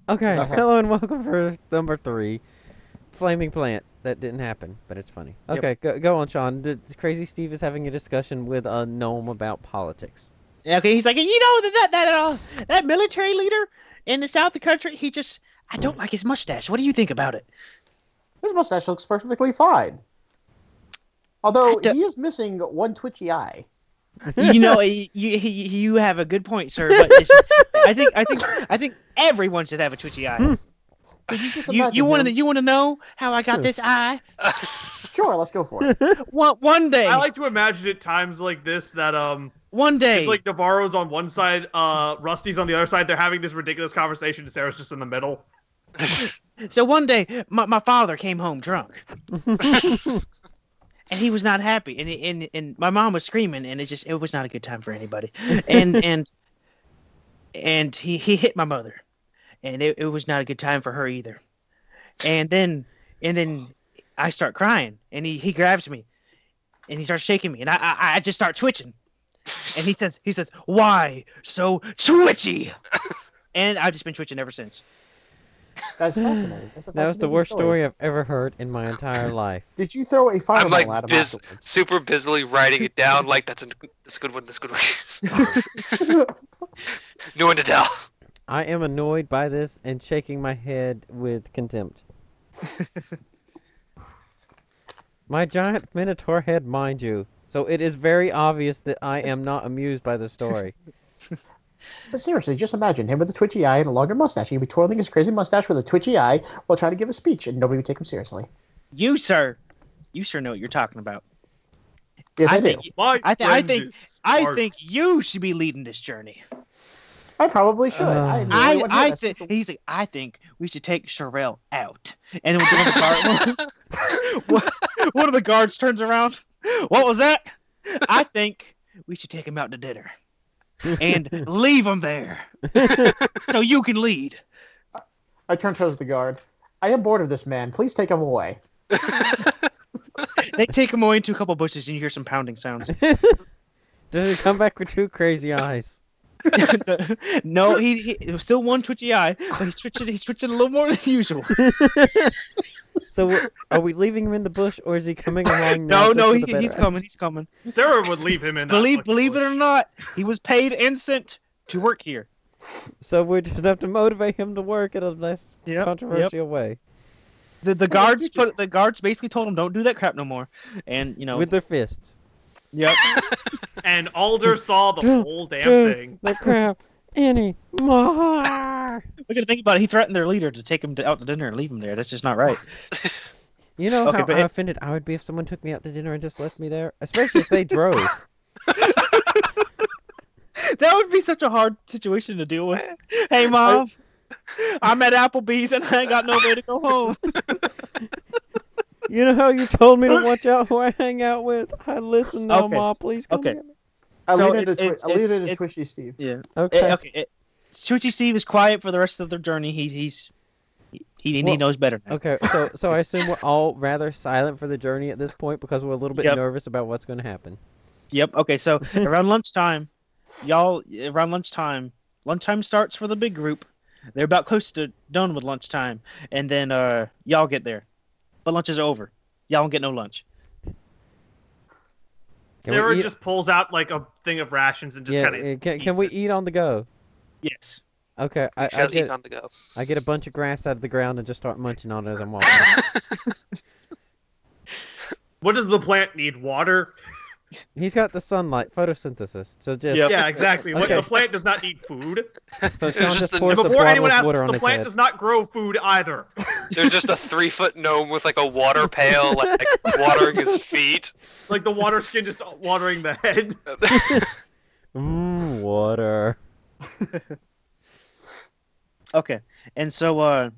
Okay, hello and welcome for number 3. Flaming plant. That didn't happen, but it's funny. Yep. Okay, go on, Sean. Crazy Steve is having a discussion with a gnome about politics. Okay, he's like, that military leader in the south of the country, I don't like his mustache. What do you think about it? His mustache looks perfectly fine. Although he is missing one twitchy eye. You have a good point, sir. But I think everyone should have a twitchy eye. You want to know how I got this eye? Sure, let's go for it. One day. I like to imagine at times like this that one day it's like Navarro's on one side, Rusty's on the other side. They're having this ridiculous conversation, and Sarah's just in the middle. So one day, my father came home drunk. And he was not happy, and my mom was screaming, and it was not a good time for anybody. And he hit my mother, and it was not a good time for her either. And then I start crying, and he grabs me, and he starts shaking me, and I just start twitching. And he says, "Why so twitchy?" And I've just been twitching ever since. That's fascinating. That was the worst story I've ever heard in my entire life. Did you throw a fireball I'm at him super busily writing it down. Like that's a good one. That's a good one. No one to tell. I am annoyed by this and shaking my head with contempt. My giant minotaur head, mind you. So it is very obvious that I am not amused by the story. But seriously, just imagine him with a twitchy eye and a longer mustache. He'd be twirling his crazy mustache with a twitchy eye while trying to give a speech, and nobody would take him seriously. You sir know what you're talking about. Yes, I do. I think you should be leading this journey. I probably should. I think we should take Sherelle out, and then one of the guards turns around. What was that? I think we should take him out to dinner. And leave him there, so you can lead. I turn towards the guard. I am bored of this man. Please take him away. They take him away into a couple bushes, and you hear some pounding sounds. Does he come back with 2 crazy eyes? No, he was still one twitchy eye, but he's twitching a little more than usual. So, are we leaving him in the bush, or is he coming along? No, he's coming. He's coming. Sarah would leave him in. Believe it or not, he was paid and sent to work here. So we just have to motivate him to work in a less controversial way. The guards basically told him don't do that crap no more, and with their fists. Yep. And Alder saw the whole damn thing. The crap anymore. We're gonna think about it. He threatened their leader to take him out to dinner and leave him there. That's just not right. You know how offended I would be if someone took me out to dinner and just left me there, especially if they drove. That would be such a hard situation to deal with. Hey, Mom, I'm at Applebee's and I ain't got no way to go home. You know how you told me to watch out who I hang out with? I listen now, Ma. Please come get me. I'll leave it to Twitchy Steve. Yeah. Okay. Twitchy Steve is quiet for the rest of their journey. He knows better now. Okay, so I assume we're all rather silent for the journey at this point because we're a little bit nervous about what's going to happen. Yep. Okay, so around lunchtime, lunchtime starts for the big group. They're about close to done with lunchtime, and then y'all get there. But lunch is over. Y'all don't get no lunch. Sarah just pulls out like a thing of rations and just kind of. Can we eat on the go? Yes. Okay. I eat on the go. I get a bunch of grass out of the ground and just start munching on it as I'm walking. What does the plant need? Water? He's got the sunlight, photosynthesis. So just yeah, exactly. Okay. The plant does not need food. So Sean just pours a before bottle anyone of asks, water on the his plant head. does not grow food either. There's just a 3-foot gnome with like a water pail, like watering his feet. Like the water skin just watering the head. Water. Okay, and so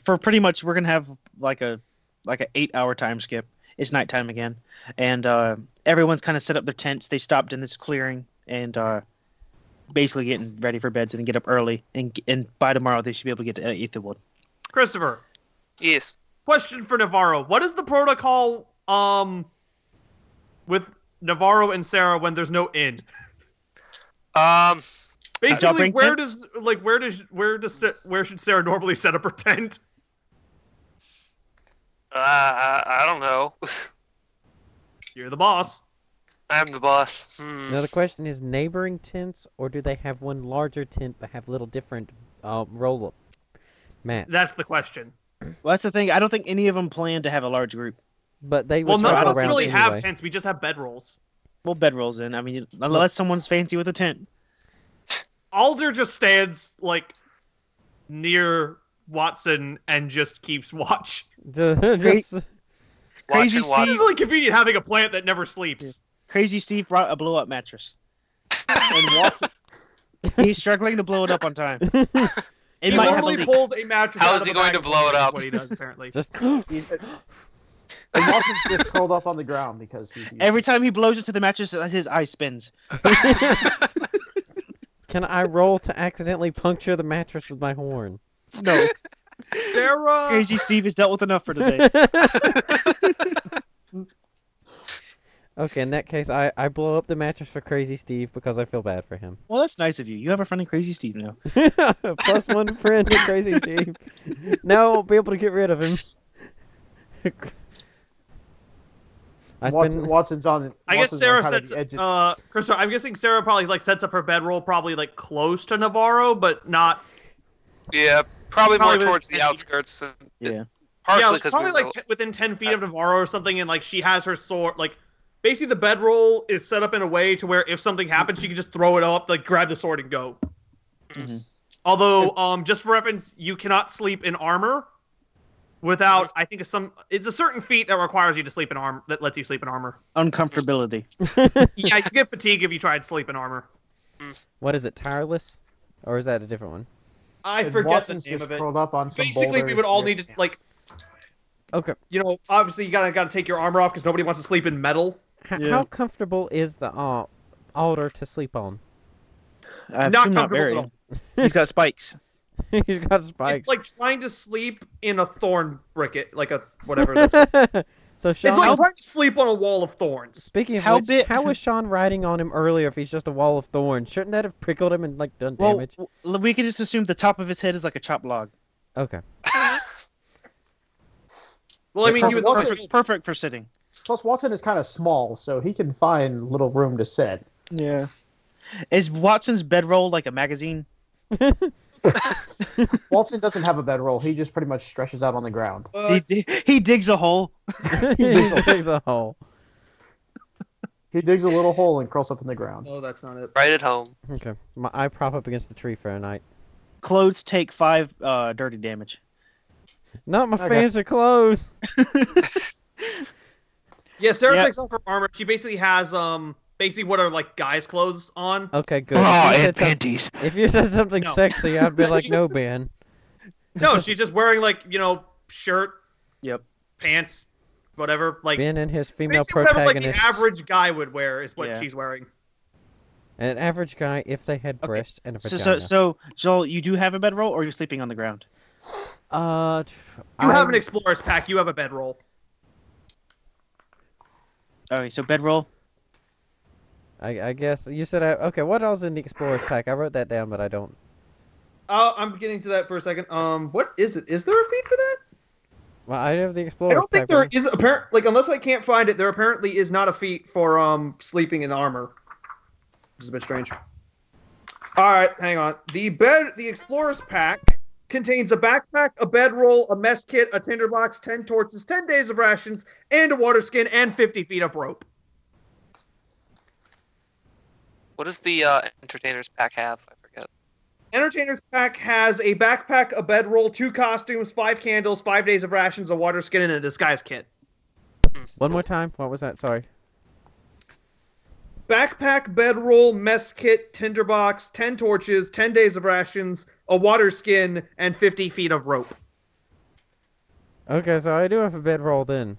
for pretty much we're gonna have like a 8-hour time skip. It's nighttime again, and everyone's kind of set up their tents. They stopped in this clearing and basically getting ready for bed, so they can get up early, and by tomorrow they should be able to get to eat the wood. Christopher. Yes. Question for Navarro: what is the protocol with Navarro and Sarah when there's no inn? Basically, bring where tents? where should Sarah normally set up her tent? I don't know. You're the boss. I'm the boss. Now the question is neighboring tents, or do they have one larger tent but have little different roll-up mats? That's the question. Well, that's the thing. I don't think any of them plan to have a large group. But they would Well, none travel of us around really anyway. have tents. We just have bedrolls. Well, bedrolls in. I mean, unless someone's fancy with a tent. Alder just stands like near Watson and just keeps watch. Just Crazy Watch and watch. It's really convenient having a plant that never sleeps. Crazy Steve brought a blow-up mattress. And Watson, He's struggling to blow it up on time. It He might have a normally leak. pulls a mattress. How out is of he a going bag to of blow it holding, is up? What he does apparently. just and Watson's just curled up on the ground because he's Every time he blows it to the mattress, his eye spins. Can I roll to accidentally puncture the mattress with my horn? No. Sarah. Crazy Steve has dealt with enough for today. Okay, in that case, I blow up the mattress for Crazy Steve because I feel bad for him. Well, that's nice of you. You have a friend in Crazy Steve now. +1 friend to Crazy Steve. Now I won't be able to get rid of him. Watson's on. I guess Watson's Sarah on kind of sets. the edge of- Christopher, I'm guessing Sarah probably like sets up her bedroll probably like close to Navarro, but not. Yeah, probably more Probably towards the within- outskirts. Yeah. Partially Yeah, because probably like within 10 feet of Navarro or something, and like she has her sword. Like basically, the bedroll is set up in a way to where if something happens, she can just throw it up, like grab the sword and go. Mhm. Although, just for reference, you cannot sleep in armor without. I think it's a certain feat that requires you to sleep in armor that lets you sleep in armor. Uncomfortability. Yeah, you get fatigue if you try to sleep in armor. What is it, tireless? Or is that a different one? I and forget Watson's the name just of it. curled up on some Basically, we would boulders all near need to camp. like. Okay. You know, obviously you gotta take your armor off because nobody wants to sleep in metal. Yeah. How comfortable is the altar to sleep on? I Not assume comfortable very. at all. He's got spikes. He's got spikes. It's like trying to sleep in a thorn bricket, like a whatever. That's So it's Sean, like trying to sleep on a wall of thorns. speaking of How which, big- how was Sean riding on him earlier if he's just a wall of thorns? Shouldn't that have prickled him and like done Well, damage? we can just assume the top of his head is like a chopped log. Okay. Well, I mean, he was Plus, also Perfect for sitting. Plus, Watson is kind of small, so he can find little room to sit. Yeah. Is Watson's bedroll like a magazine? Watson doesn't have a bedroll. He just pretty much stretches out on the ground. He digs a hole. He digs a hole. He digs a little hole and curls up in the ground. No, that's not it. right at home. Okay. I prop up against the tree for a night. Clothes take 5 dirty damage. Not my Okay. fancy clothes. Yeah, Sarah Yep. takes off her armor. She basically has basically what are like guys' clothes on. Okay, good. Oh, If you and said some- panties. if you said something No. sexy, I'd be like, no, Ben. No, she's just wearing like shirt, Yep. pants, whatever. Like Ben and his female basically whatever like the protagonist. average guy would wear is what Yeah. she's wearing. An average guy, if they had Okay. breast and a So, vagina. Joel, you do have a bedroll, or you're sleeping on the ground? You have an I'm- explorer's pack. You have a bedroll. Okay, so bedroll. I guess you said okay. What else in the explorer's pack? I wrote that down, but I don't. I'm getting to that for a second. What is it? Is there a feat for that? Well, I have the I explorer's don't think pack. there one. is apparent like unless I can't find it. There apparently is not a feat for sleeping in armor, which is a bit strange. All right, hang on. The explorer's pack contains a backpack, a bedroll, a mess kit, a tinderbox, 10 torches, 10 days of rations, and a water skin, and 50 feet of rope. What does the entertainers pack have? I forget. Entertainer's pack has a backpack, a bedroll, 2 costumes, 5 candles, 5 days of rations, a water skin, and a disguise kit. One more time. What was that? Sorry. Backpack, bedroll, mess kit, tinderbox, 10 torches, 10 days of rations, a water skin, and 50 feet of rope. Okay, so I do have a bedroll then.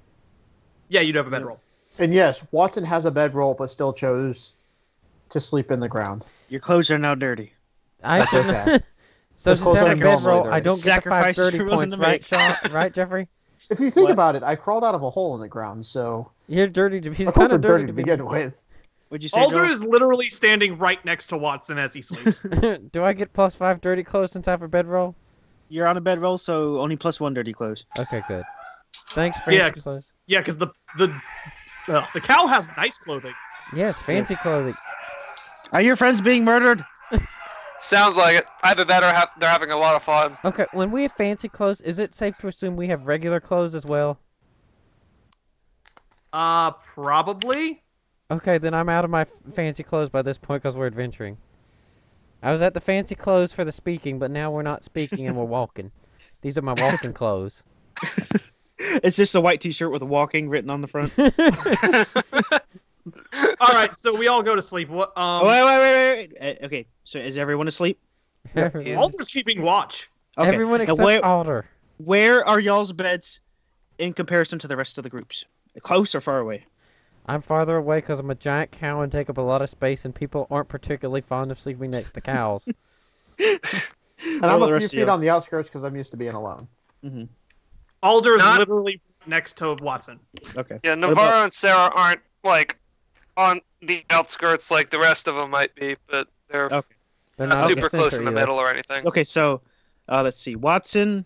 Yeah, you'd have a bedroll. And yes, Watson has a bedroll, but still chose to sleep in the ground. Your clothes are now dirty. I That's should. okay. So This since close I have a ain't normally bedroll, dirty. I don't get the 5 Sacrifice dirty you're willing points, to right, make. Sean? Right, Jeffrey? If you think What? about it, I crawled out of a hole in the ground, so You're dirty. He's my clothes kind are of dirty dirty to begin with. What'd you say, Alder Joel? is literally standing right next to Watson as he sleeps. Do I get +5 dirty clothes since I have a bedroll? You're on a bedroll, so only +1 dirty clothes. Okay, good. Thanks, Yeah, fancy clothes. Yeah, because the cow has nice clothing. Yes, fancy clothing. Are your friends being murdered? Sounds like it. Either that or they're having a lot of fun. Okay, when we have fancy clothes, is it safe to assume we have regular clothes as well? Probably. Okay, then I'm out of my fancy clothes by this point because we're adventuring. I was at the fancy clothes for the speaking, but now we're not speaking and we're walking. These are my walking clothes. It's just a white T-shirt with "walking" written on the front. All right, so we all go to sleep. What? Wait. Okay, so is everyone asleep? Everyone, Alder's keeping watch. Okay. everyone Now, except Alder. where are y'all's beds in comparison to the rest of the groups? Close or far away? I'm farther away because I'm a giant cow and take up a lot of space, and people aren't particularly fond of sleeping next to cows. And What I'm about the a few rest of feet you? on the outskirts because I'm used to being alone. Alder is Not- literally next to Watson. Okay. Yeah, What Navarro about- and Sarah aren't like on the outskirts like the rest of them might be, but they're Okay. They're not not super close center in the either. middle or anything. Okay, so let's see. Watson,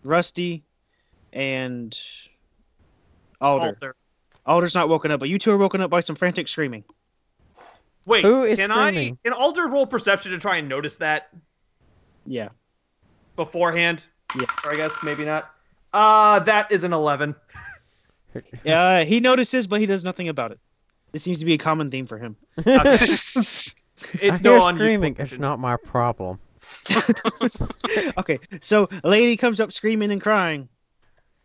Rusty, and Alder. Alder's not woken up, but you two are woken up by some frantic screaming. Wait, Who is can screaming? Can Alder roll perception to try and notice that Yeah. beforehand? Yeah. Or I guess maybe not. That is an 11. He notices, but he does nothing about it. This seems to be a common theme for him. It's I no hear unusual screaming. It's vision. not my problem. Okay, so a lady comes up screaming and crying,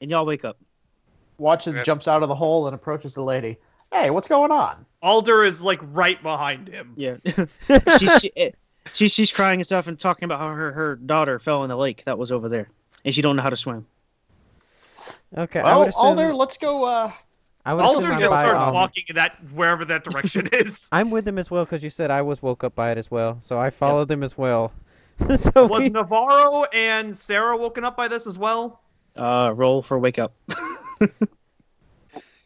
and y'all wake up. Watson Okay. jumps out of the hole and approaches the lady. Hey, what's going on? Alder is like right behind him. Yeah. She's crying and stuff and talking about how her daughter fell in the lake that was over there, and she don't know how to swim. Okay, I would Well, assume. Alder, let's go. I would assume Alder I'm just by, starts walking in that wherever that direction is. I'm with them as well because you said I was woke up by it as well, so I followed them as well. So Was Navarro and Sarah woken up by this as well? Roll for wake up.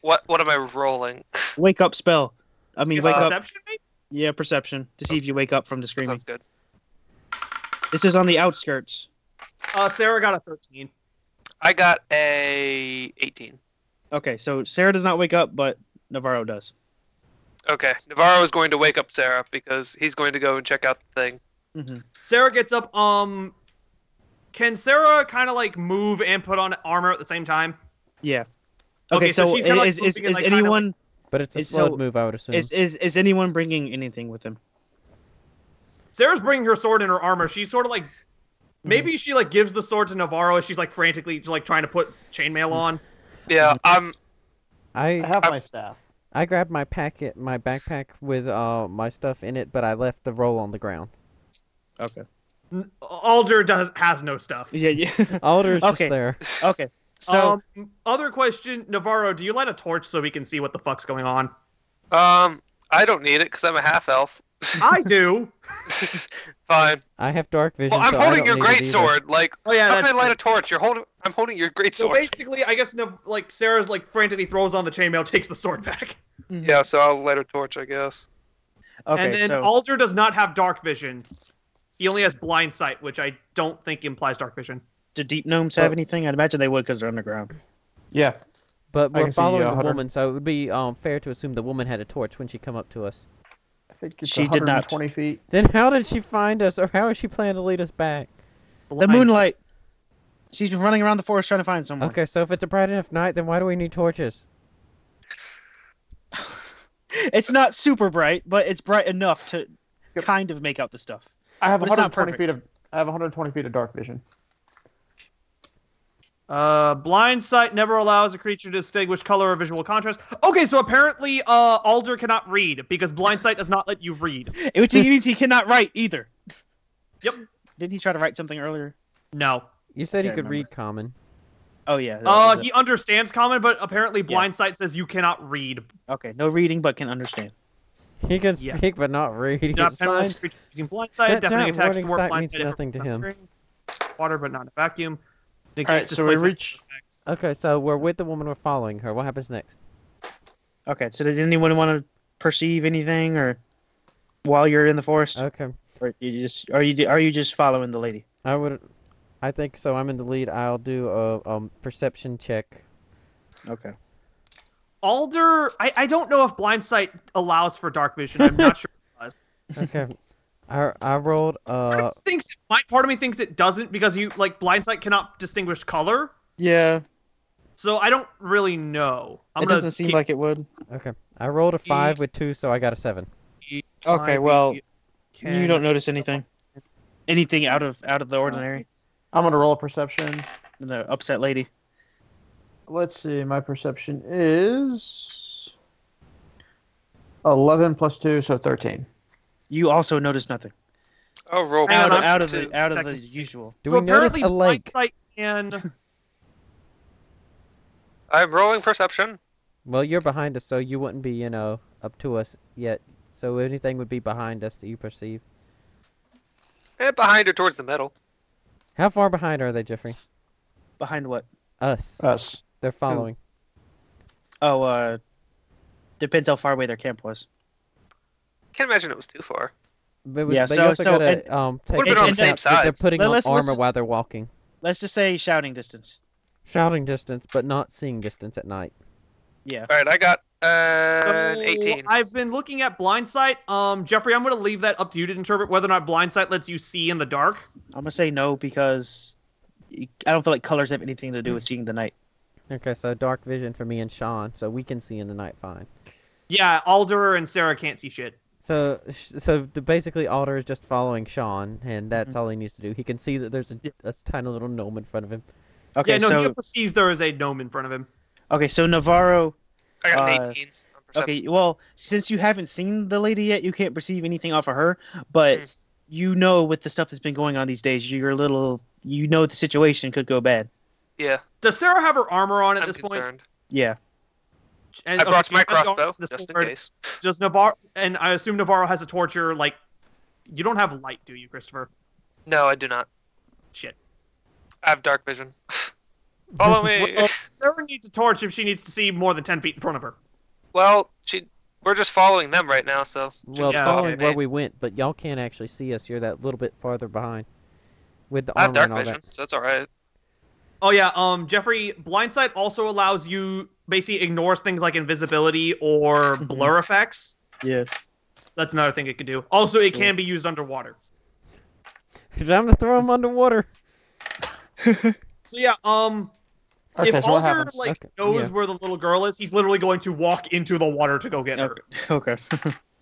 What am I rolling? Wake up spell. I mean, wake up. Perception, maybe? Yeah, perception to see if you wake up from the That screaming. sounds good. This is on the outskirts. Sarah got a 13. I got a 18. Okay, so Sarah does not wake up, but Navarro does. Okay, Navarro is going to wake up Sarah because he's going to go and check out the thing. Mm-hmm. Sarah gets up. Can Sarah kind of like move and put on armor at the same time? Yeah. Okay, Okay, so so she's kinda, like, is moving and, like, kinda, anyone but it's a It's slowed so- move, I would assume. is anyone bringing anything with them? Sarah's bringing her sword and her armor. She's sort of like, maybe she like gives the sword to Navarro as she's like frantically like trying to put chainmail on. Yeah, I I have my staff. I grabbed my backpack with my stuff in it, but I left the roll on the ground. Okay. Alder has no stuff. Yeah. Alder's Okay. just there. Okay. So Other question, Navarro, do you light a torch so we can see what the fuck's going on? I don't need it because I'm a half elf. I do. Fine. I have dark vision. Well, I'm so I holding don't your need it great either. sword. Like, Oh yeah, how can that's I light true. a torch? I'm holding your great So sword. basically, I guess like Sarah's like frantically throws on the chainmail, takes the sword back, Yeah, so I'll light a torch, I guess. okay, and then so Alder does not have dark vision. He only has blind sight, which I don't think implies dark vision. do deep gnomes have anything? I'd imagine they would because they're underground. Yeah. But I we're can see, following the 100. woman, so it would be fair to assume the woman had a torch when she come up to us. I think it's She did not. 120 feet. Then how did she find us, or how is she planning to lead us back? The Blind moonlight. She's been running around the forest trying to find someone. Okay, so if it's a bright enough night, then why do we need torches? It's not super bright, but it's bright enough to Yep. kind of make out the stuff. I have But it's not 120 perfect. feet of. I have 120 feet of dark vision. Blind sight never allows a creature to distinguish color or visual contrast. Okay, so apparently, Alder cannot read because blind sight does not let you read. Which means he cannot write either. Yep. Didn't he try to write something earlier? No. You said he Can't could remember. read common. Oh yeah. that was He understands common, but apparently blind sight says you cannot read. it. Okay, no reading, but can understand. He can Yeah. speak, but not read. Do not It's penalize fine. creatures using blind sight. That Deafening giant attacks warning dwarf sight blind means sight if nothing to him. suffering. Water, but not in a vacuum. All right, so we reach. Okay, so we're with the woman, we're following her. What happens next? Okay, so does anyone want to perceive anything, or while you're in the forest, Okay. or are you just following the lady? I think so. I'm in the lead. I'll do a perception check. Okay. Alder, I don't know if blind sight allows for dark vision. I'm not sure it does. Okay. I rolled Part of me thinks it doesn't because blind sight cannot distinguish color. Yeah, So I don't really know. it doesn't seem like it would. Okay. I rolled a 5 with 2, so I got a 7. Okay, well, you don't notice anything. Anything out of the ordinary? I'm gonna roll a perception. The upset lady. Let's see. My perception is 11 plus 2, so 13. You also notice nothing. Oh, roll Hang on, I'm Out of perception, the too. usual. Do So we notice apparently a lake? blind sight can. I'm rolling perception. Well, you're behind us, so you wouldn't be, up to us yet. So anything would be behind us that you perceive. Behind her towards the middle. How far behind are they, Jeffrey? Behind what? Us. Us. They're following. Oh, depends how far away their camp was. Can't imagine it was too far. But Yeah, but you so- also so- gotta take Would've been on the into same account that they're side. putting on Let's- armor let's- while they're walking. Let's just say shouting distance. Shouting distance, but not seeing distance at night. Yeah. All right, I got So 18. I've been looking at blind sight. Jeffrey, I'm going to leave that up to you to interpret whether or not blind sight lets you see in the dark. I'm gonna say no because I don't feel like colors have anything to do with seeing the night. Okay, so dark vision for me and Sean, so we can see in the night fine. Yeah, Alder and Sarah can't see shit. So basically Alder is just following Sean, and that's all he needs to do. He can see that there's a tiny little gnome in front of him. Okay, Yeah, no, so he perceives there is a gnome in front of him. so Navarro. I got an uh, 18 on perception. Okay, well, since you haven't seen the lady yet, you can't perceive anything off of her. But you know, with the stuff that's been going on these days, you know, the situation could go bad. Yeah, Does Sarah have her armor on at I'm this point? concerned. Yeah. And, I brought okay, my she has the armor crossbow, and the just in sword. case. Does Navarro, and I assume Navarro has a torture, you don't have light, do you, Christopher? No, I do not. Shit. I have dark vision. Follow me. Well, Sarah needs a torch if she needs to see more than 10 feet in front of her. Well, we're just following them right now, so. Well, Yeah, following okay, where man. we went, but y'all can't actually see us. You're that little bit farther behind with the I have armor dark and all vision, that. so that's alright. Oh yeah, Jeffrey, blindsight also allows you basically ignores things like invisibility or blur effects. Yeah. That's another thing it could do. Also, it can be used underwater. Time to throw him underwater. So yeah, Okay, if so what Alder happens? Okay, knows yeah. where the little girl is, he's literally going to walk into the water to go get her. Okay.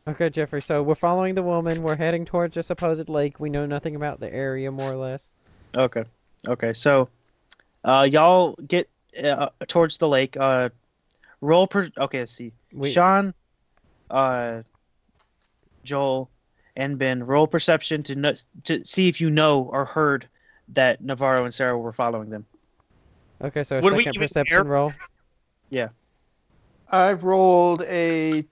Okay, Jeffrey. So we're following the woman. We're heading towards a supposed lake. We know nothing about the area, more or less. Okay. Okay. So, y'all get towards the lake. Roll per. Okay. Let's see. Sean, Joel, and Ben roll perception to see if you know or heard that Navarro and Sarah were following them. Okay, so a Would we second even perception care? roll. I've rolled a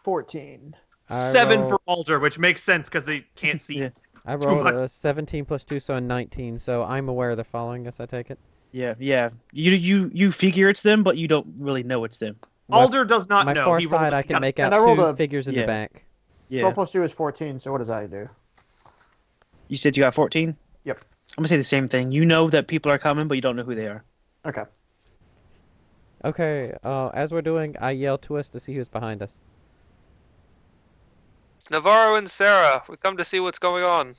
14. I 7 roll- for Alder, which makes sense because they can't see. Yeah. I too rolled a much. 17 plus 2, so a 19. So I'm aware they're following us. I take it. Yeah. Yeah. You figure it's them, but you don't really know it's them. Alder does not My know. far He rolled side, it. I He can got- make And out I rolled two a- figures in yeah. the back. Yeah. 12 plus 2 is 14, so what does that do? You said you got 14. Yep. I'm gonna say the same thing. You know that people are coming, but you don't know who they are. Okay. Okay, as we're doing, I yell to us to see who's behind us. It's Navarro and Sarah. We come to see what's going on.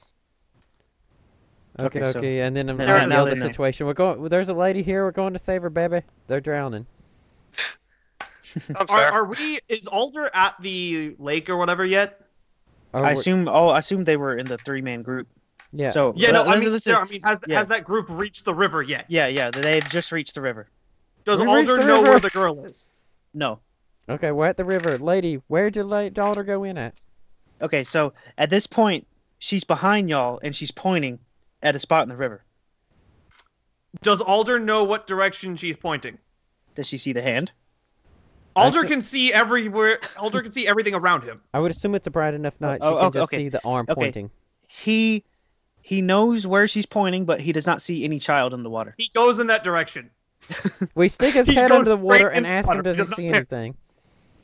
Okay, Okay, so- and then I'm Now- gonna now yell they the know. situation. We're going. There's a lady here. We're going to save her, baby. They're drowning. Sounds fair. Are we? Is Alder at the lake or whatever yet? Or I we're- assume they were in the 3-man group. Yeah. So Yeah, no. let's- I mean, let's- Sarah, has yeah. has that group reached the river yet? yeah, they had just reached the river. Does We reached Alder the know river. where the girl is? No. Okay, we're at the river. Lady, where'd your daughter go in at? Okay, so at this point, she's behind y'all and she's pointing at a spot in the river. Does Alder know what direction she's pointing? Does she see the hand? Alder see- can see everywhere. Alder can see everything around him. I would assume it's a bright enough night. oh, She can okay, just okay. see the arm Okay. pointing. He knows where she's pointing, but he does not see any child in the water. He goes in that direction. We stick his He's head going under the straight water and into ask water. him, does He he does see not care. anything?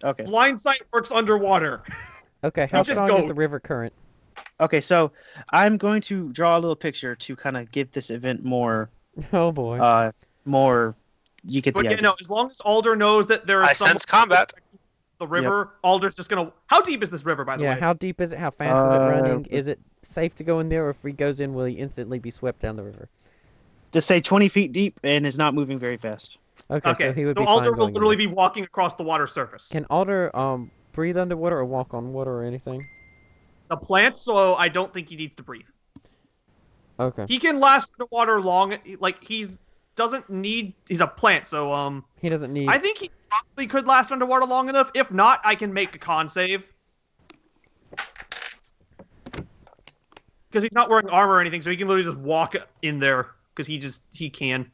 Okay. Blind sight works underwater. Okay, how just strong is goes. the river current? Okay, so I'm going to draw a little picture to kind of give this event more, Oh boy. more. You get But the yeah, idea. no, as long as Alder knows that there is I some sense combat. the river, Alder's just gonna. How deep is this river, by the Yeah, way? how deep is it? How fast is it running? Is it safe to go in there, or if he goes in, will he instantly be swept down the river? Just say 20 feet deep and is not moving very fast. Okay, so he would be Alder fine will going in literally there. be walking across the water surface. Can Alder breathe underwater or walk on water or anything? The plants, so I don't think he needs to breathe. Okay. He can last underwater long. Like doesn't need. He's a plant, so He doesn't need. I think he probably could last underwater long enough. If not, I can make a con save. Because he's not wearing armor or anything, so he can literally just walk in there. Because he can.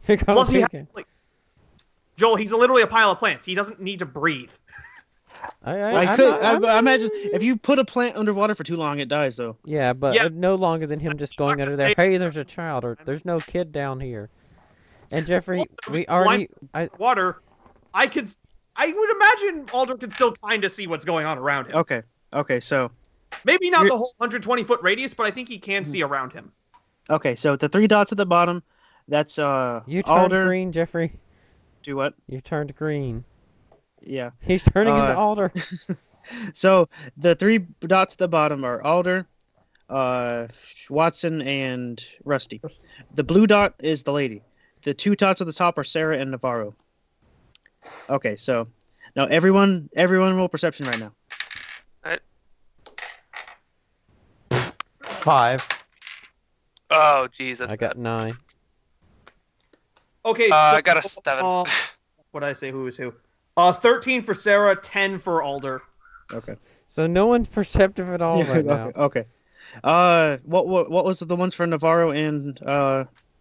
Plus, he has, like, Joel, he's literally a pile of plants. He doesn't need to breathe. I imagine if you put a plant underwater for too long, it dies though. Yeah, but Yeah. no longer than him just going not under gonna there. say- Hey, there's a child, or there's no kid down here. And Jeffrey, Well, we blind already. water. I would imagine Alder can still kind of see what's going on around him. Okay, so Maybe not the whole 120-foot radius, but I think he can see around him. the 3 dots at the bottom, that's You turned Alder. green, Jeffrey. Do what? You turned green. Yeah. He's turning into Alder. So the 3 dots at the bottom are Alder, Watson, and Rusty. The blue dot is the lady. The 2 dots at the top are Sarah and Navarro. Okay, so now everyone roll perception right now. 5. Oh, jeez, that's I got 9. Okay. I got a 7. What did I say? Who was who? 13 for Sarah, 10 for Alder. Okay. So no one's perceptive at all right now. Okay. What was the ones for Navarro and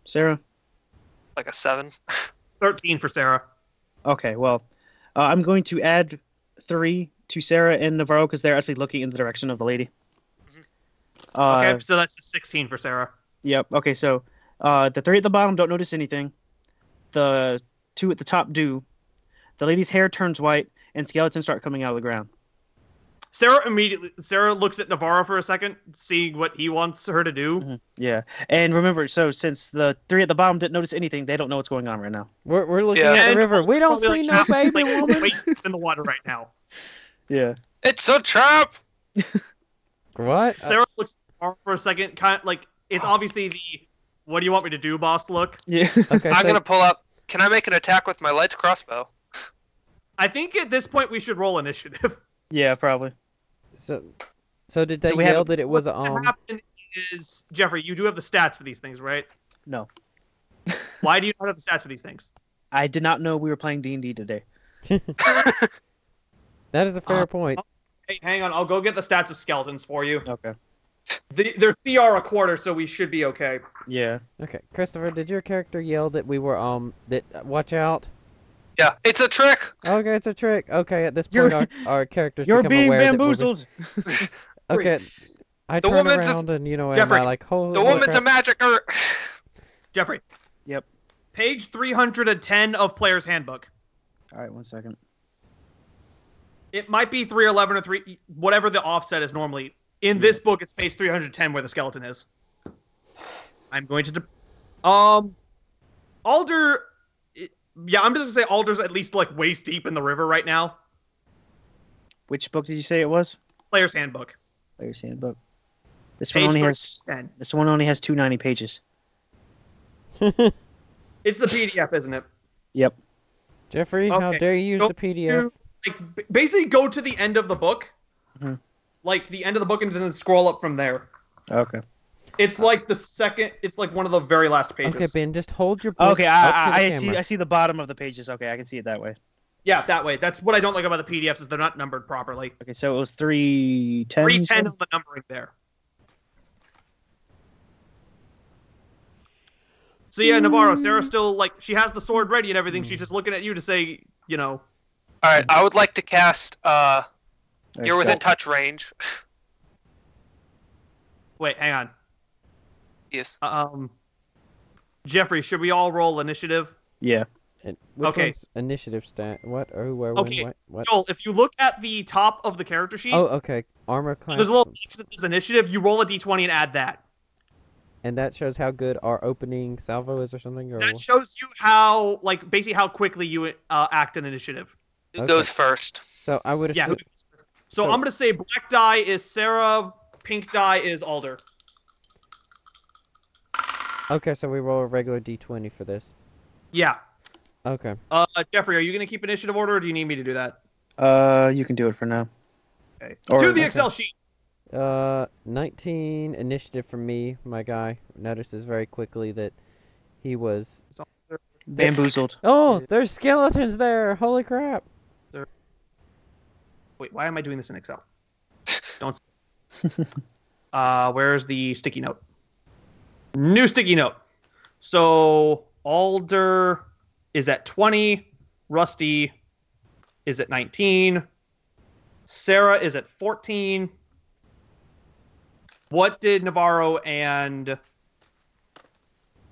Sarah? Like a 7. 13 for Sarah. Okay, well, I'm going to add 3 to Sarah and Navarro because they're actually looking in the direction of the lady. Okay, so that's 16 for Sarah. Yep. Okay, so the 3 at the bottom don't notice anything. The 2 at the top do. The lady's hair turns white, and skeletons start coming out of the ground. Sarah looks at Navarro for a second, seeing what he wants her to do. Mm-hmm. Yeah, and remember, so since the 3 at the bottom didn't notice anything, they don't know what's going on right now. We're looking Yeah. at the And river. We don't probably, see like, no half, baby like, woman. waist in the water right now. Yeah. It's a trap! What? Sarah looks at Navarro for a second, kind of like it's obviously the "What do you want me to do, boss?" look. Yeah. Okay, I'm so gonna pull up. Can I make an attack with my light crossbow? I think at this point we should roll initiative. Yeah, probably. so did they So we yell have- that it was a What happened is Jeffrey, you do have the stats for these things, right? No. Why do you not have the stats for these things? I did not know we were playing D&D today. That is a fair point. Hey, hang on, I'll go get the stats of skeletons for you. Okay. They're CR a quarter, so we should be okay. Yeah. Okay, Christopher, did your character yell that we were watch out? Yeah, it's a trick! Okay, it's a trick. Okay, at this point our characters You're become being aware bamboozled. that we're okay. I The turn woman's around and am Jeffrey, I like, holy The woman's crap. a magicer! Jeffrey. Yep. Page 310 of Player's Handbook. All right, 1 second. It might be 311 or 3, whatever the offset is normally. In this book, it's page 310 where the skeleton is. I'm going to... Alder... Yeah, I'm just going to say Alder's at least, like, waist deep in the river right now. Which book did you say it was? Player's Handbook. Player's Handbook. This Page one only has 310. 290 pages. It's the PDF, isn't it? Yep. Jeffrey, how Okay, dare you use go the PDF? Basically go to the end of the book. Mhm. Like, the end of the book and then scroll up from there. Okay. It's like the second... It's like one of the very last pages. Okay, Ben, just hold your book Okay, up to the I camera. see the bottom of the pages. Okay, I can see it that way. Yeah, that way. That's what I don't like about the PDFs is they're not numbered properly. Okay, so it was 310. 310 on the numbering there. So yeah, Navarro, Sarah's still like she has the sword ready and everything. She's just looking at you to say, you know. Alright, I would like to cast, There's you're within that. touch range. Wait, hang on. Yes. Jeffrey, should we all roll initiative? Yeah. Which Okay. one's initiative stat? What? Or who? Where? Okay. When? What? Joel, if you look at the top of the character sheet, Oh, okay. Armor class. there's a little text that says initiative. You roll a d20 and add that. And that shows how good our opening salvo is, or something. Or That shows you how, like, basically how quickly you act in initiative. Who Okay. goes first? so I would Yeah. assume. So I'm gonna say black die is Sarah, pink die is Alder. Okay, so we roll a regular d20 for this. Yeah. Okay. Jeffrey, are you gonna keep initiative order, or do you need me to do that? You can do it for now. Okay. Or- To the okay. Excel sheet. 19 initiative from me. My guy notices very quickly that he was. Bamboozled. Oh, there's skeletons there! Holy crap! Wait, why am I doing this in Excel? Don't. Where's the sticky note? New sticky note. So Alder is at 20. Rusty is at 19. Sarah is at 14. What did Navarro and...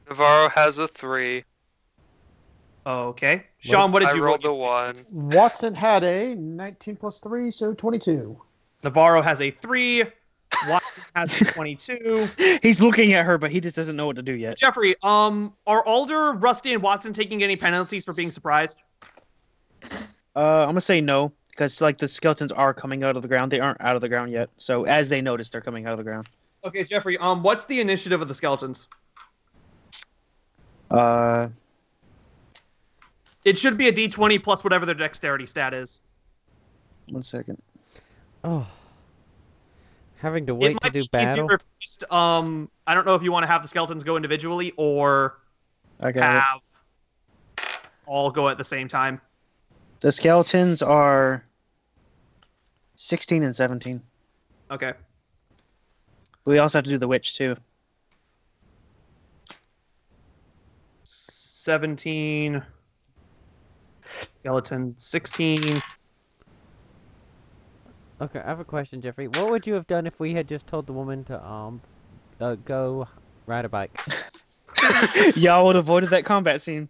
Navarro has a 3. Okay. Sean, what did I you rolled roll? a 1. Watson had a 19 plus 3, so 22. Navarro has a 3. Watson has a 22. He's looking at her, but he just doesn't know what to do yet. Jeffrey, are Alder, Rusty, and Watson taking any penalties for being surprised? I'm gonna say no, because like the skeletons are coming out of the ground. They aren't out of the ground yet. So as they notice, they're coming out of the ground. Okay, Jeffrey, what's the initiative of the skeletons? It should be a d20 plus whatever their dexterity stat is. 1 second. Oh. Having to It wait to might do be battle. easier if just, I don't know if you want to have the skeletons go individually or I got it. have all go at the same time. The skeletons are 16 and 17. Okay. We also have to do the witch too. 17. Skeleton 16. Okay, I have a question, Jeffrey. What would you have done if we had just told the woman to go ride a bike? Y'all would have avoided that combat scene.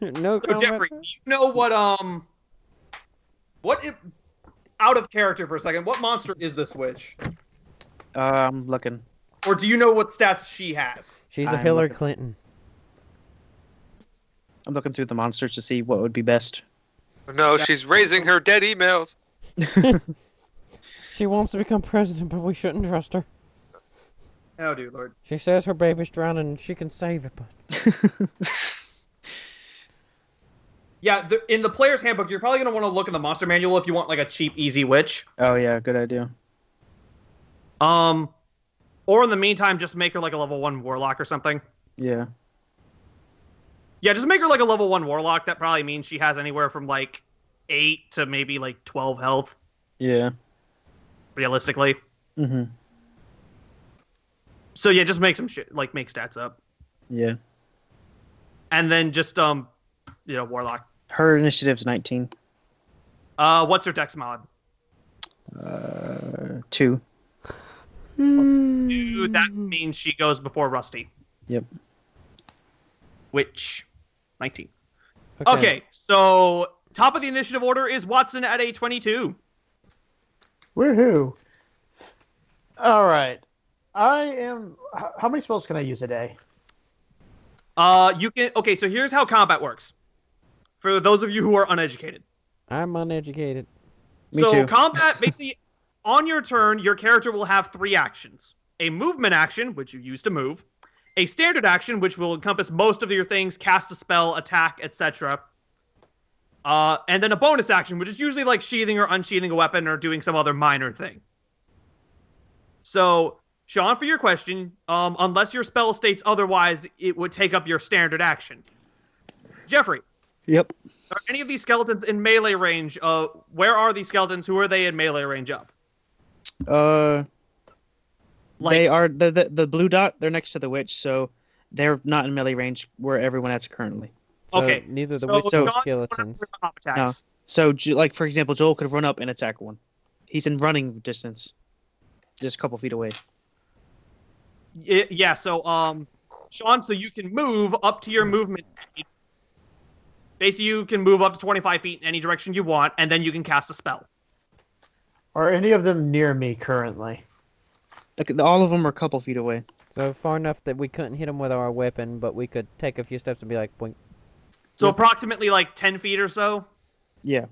No. So Jeffrey, do you know what if, out of character for a second, what monster is this witch? I'm looking. Or do you know what stats she has? She's a I'm Hillary looking. Clinton. I'm looking through the monsters to see what would be best. No, she's raising her dead emails. She wants to become president, but we shouldn't trust her. Oh, dear Lord. She says her baby's drowning and she can save it, but Yeah, in the player's handbook, you're probably going to want to look in the monster manual if you want like a cheap, easy witch. Oh yeah, good idea. Or in the meantime, just make her like a level 1 warlock or something. Yeah. Yeah, just make her like a level 1 warlock. That probably means she has anywhere from like 8 to maybe like 12 health, Yeah. realistically. Mm-hmm. So yeah, just make some shit, like make stats up. Yeah. And then just, warlock. Her initiative's 19. What's her dex mod? 2. Two, that means she goes before Rusty. Yep. Which, 19. Okay, so top of the initiative order is Watson at a 22. Woohoo! All right. I am. How many spells can I use a day? You can. Okay, so here's how combat works. For those of you who are uneducated. I'm uneducated. Me So too. combat, basically, on your turn, your character will have 3 actions. A movement action, which you use to move. A standard action, which will encompass most of your things, cast a spell, attack, etc. And then a bonus action, which is usually like sheathing or unsheathing a weapon or doing some other minor thing. So, Sean, for your question, unless your spell states otherwise, it would take up your standard action. Jeffrey, Yep. are any of these skeletons in melee range? Where are these skeletons? Who are they in melee range of? They are the blue dot. They're next to the witch, so they're not in melee range where everyone is currently. So Okay, neither the so witch nor Sean, skeletons. Top attacks. So, like for example, Joel could run up and attack one. He's in running distance, just a couple feet away. Yeah, so Sean, so you can move up to your movement speed. Basically, you can move up to 25 feet in any direction you want, and then you can cast a spell. Are any of them near me currently? Like, all of them are a couple feet away. So far enough that we couldn't hit them with our weapon, but we could take a few steps and be like, boink. So approximately like 10 feet or so? Yeah.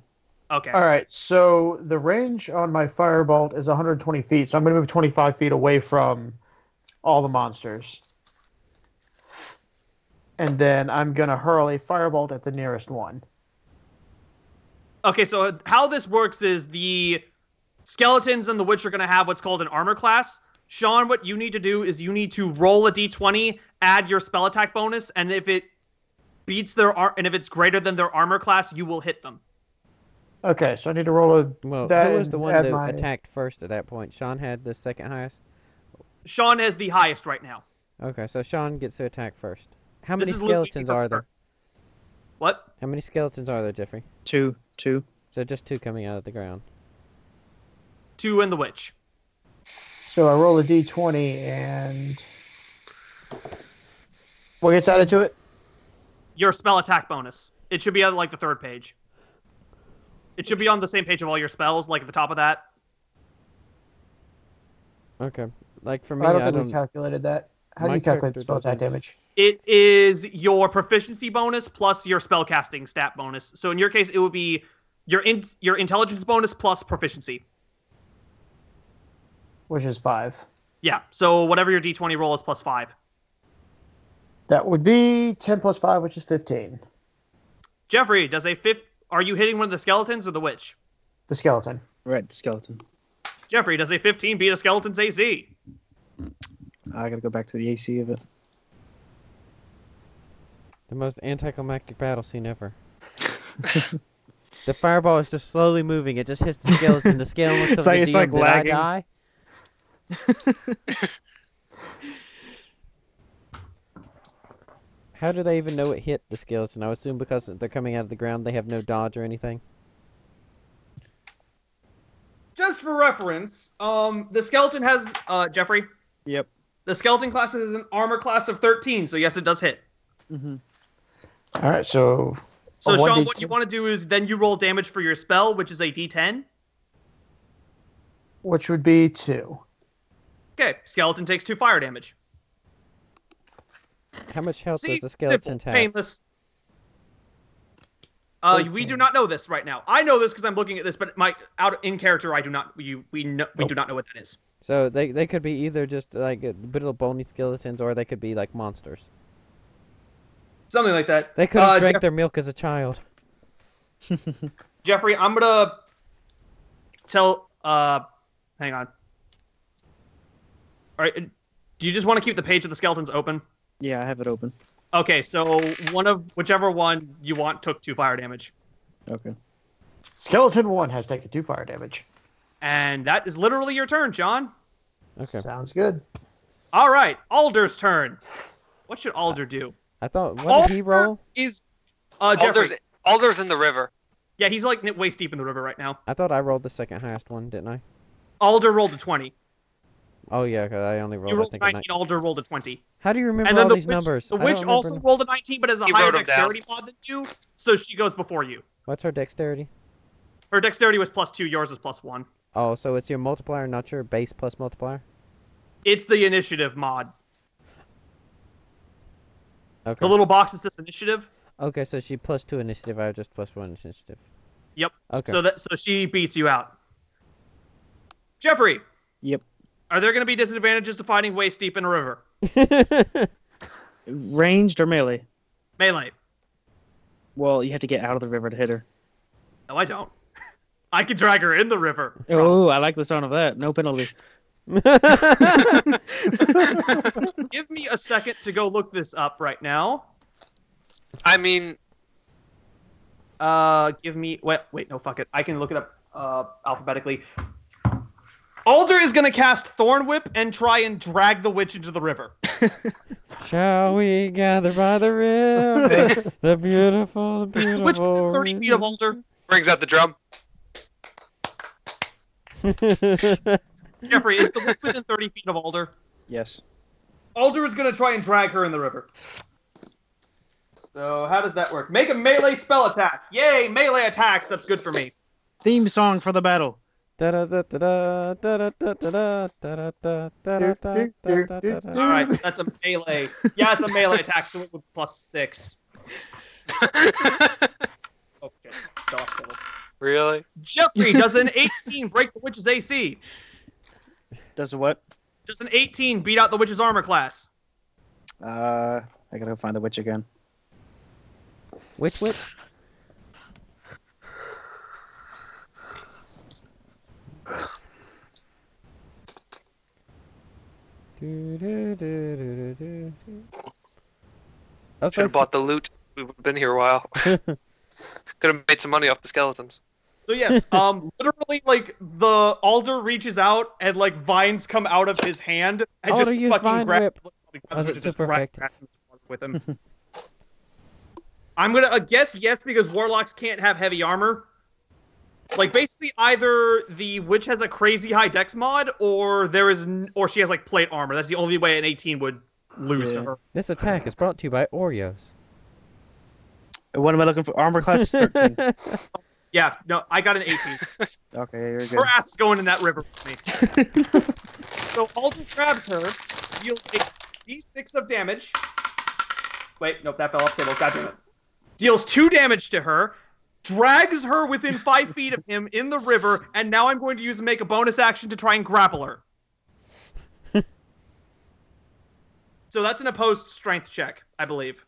Okay. All right, so the range on my firebolt is 120 feet, so I'm going to move 25 feet away from all the monsters. And then I'm going to hurl a firebolt at the nearest one. Okay, so how this works is the skeletons and the witch are going to have what's called an armor class. Sean, what you need to do is you need to roll a d20, add your spell attack bonus, and if it beats and if it's greater than their armor class, you will hit them. Okay, so I need to roll a... Well, that who was the and one add that my- attacked first at that point? Sean had the second highest? Sean has the highest right now. Okay, so Sean gets to attack first. How This many is Luke skeletons being are first. there? What? How many skeletons are there, Jeffrey? Two. So just 2 coming out of the ground. 2 and the witch. So I roll a d20 and... What gets added to it? Your spell attack bonus. It should be on like the 3rd page. It should be on the same page of all your spells, like at the top of that. Okay. Like for me, I don't think we calculated that. How do my you calculate character the spell attack doesn't- damage? It is your proficiency bonus plus your spellcasting stat bonus. So in your case, it would be your intelligence bonus plus proficiency. Which is 5. Yeah. So whatever your d20 roll is plus 5. That would be 10 plus 5, which is 15. Jeffrey, are you hitting one of the skeletons or the witch? The skeleton. Right, the skeleton. Jeffrey, does a 15 beat a skeleton's AC? I gotta go back to the AC of it. The most anticlimactic battle scene ever. The fireball is just slowly moving. It just hits the skeleton. The skeleton looks like- at it's the DM. like Did lagging. I die? How do they even know it hit the skeleton? I would assume because they're coming out of the ground, they have no dodge or anything. Just for reference, the skeleton has Jeffrey. Yep. The skeleton class is an armor class of 13, so yes, it does hit. Mm-hmm. All right, so... So a Sean, 1d10 what you want to do is then you roll damage for your spell, which is a d10. Which would be 2. Okay, skeleton takes 2 fire damage. How much health See, does the skeletons simple, have? painless. We 13. do not know this right now. I know this because I'm looking at this, but in character, I do not. We do not know what that is. So they could be either just like little bony skeletons, or they could be like monsters. Something like that. They could have drank their milk as a child. Jeffrey, I'm gonna tell. Hang on. All right. Do you just want to keep the page of the skeletons open? Yeah, I have it open. Okay, so whichever one you want took 2 fire damage, Okay. Skeleton 1 has taken 2 fire damage. and that is literally your turn, John. Okay. Sounds good. All right, Alder's turn. What should Alder do? I thought, what did he roll? Is Jeffrey. Alder's in the river. Yeah, he's like waist deep in the river right now. I thought I rolled the second highest one, didn't I? Alder rolled a 20. Oh yeah, because I only rolled. You rolled I think a a 19. Alder rolled a 20. How do you remember And then all the these witch, numbers? the I witch don't also remember. rolled a 19, but has a He higher wrote 'em down. dexterity mod than you, so she goes before you. What's her dexterity? Her dexterity was plus 2, yours is plus 1. Oh, so it's your multiplier, not your base plus multiplier. It's the initiative mod. Okay. The little box that says initiative. Okay, so she plus 2 initiative. I just plus 1 initiative. Yep. Okay. So she beats you out. Jeffrey, Yep. are there going to be disadvantages to fighting waist deep in a river? Ranged or melee? Melee. Well, you have to get out of the river to hit her. No, I don't. I can drag her in the river. Oh, I like the sound of that. No penalty. Give me a second to go look this up right now. I mean, Give me. Wait, no, fuck it. I can look it up alphabetically. Alder is going to cast Thorn Whip and try and drag the witch into the river. Shall we gather by the river? The beautiful, the beautiful. Which within 30 feet of Alder? brings out the drum. Jeffrey, is the witch within 30 feet of Alder? Yes. Alder is going to try and drag her in the river. So how does that work? Make a melee spell attack. Yay, melee attacks. That's good for me. Theme song for the battle. All right, so that's a melee. Yeah, it's a melee attack, so it would +6. Okay. Really? Jeffrey, does an 18 break the witch's AC? Does what? Does an 18 beat out the witch's armor class? I gotta go find the witch again. Which witch? Should have bought the loot. We've been here a while. Could have made some money off the skeletons. So yes, literally, like the alder reaches out and like vines come out of his hand and Alder just used fucking vine grab. whip. Was it super effective? With him. I'm gonna guess yes because warlocks can't have heavy armor. Like basically, either the witch has a crazy high dex mod, or or she has like plate armor. That's the only way an 18 would lose to her. This attack is brought to you by Oreos. What am I looking for? Armor class 13. Yeah, no, I got an 18. Okay, you're good. Her ass is going in that river with me. So Alder grabs her, deals a d6 of damage. Wait, nope, that fell off the table. God damn it. Deals 2 damage to her, drags her within 5 feet of him in the river, and now I'm going to make a bonus action to try and grapple her. So that's an opposed strength check, I believe.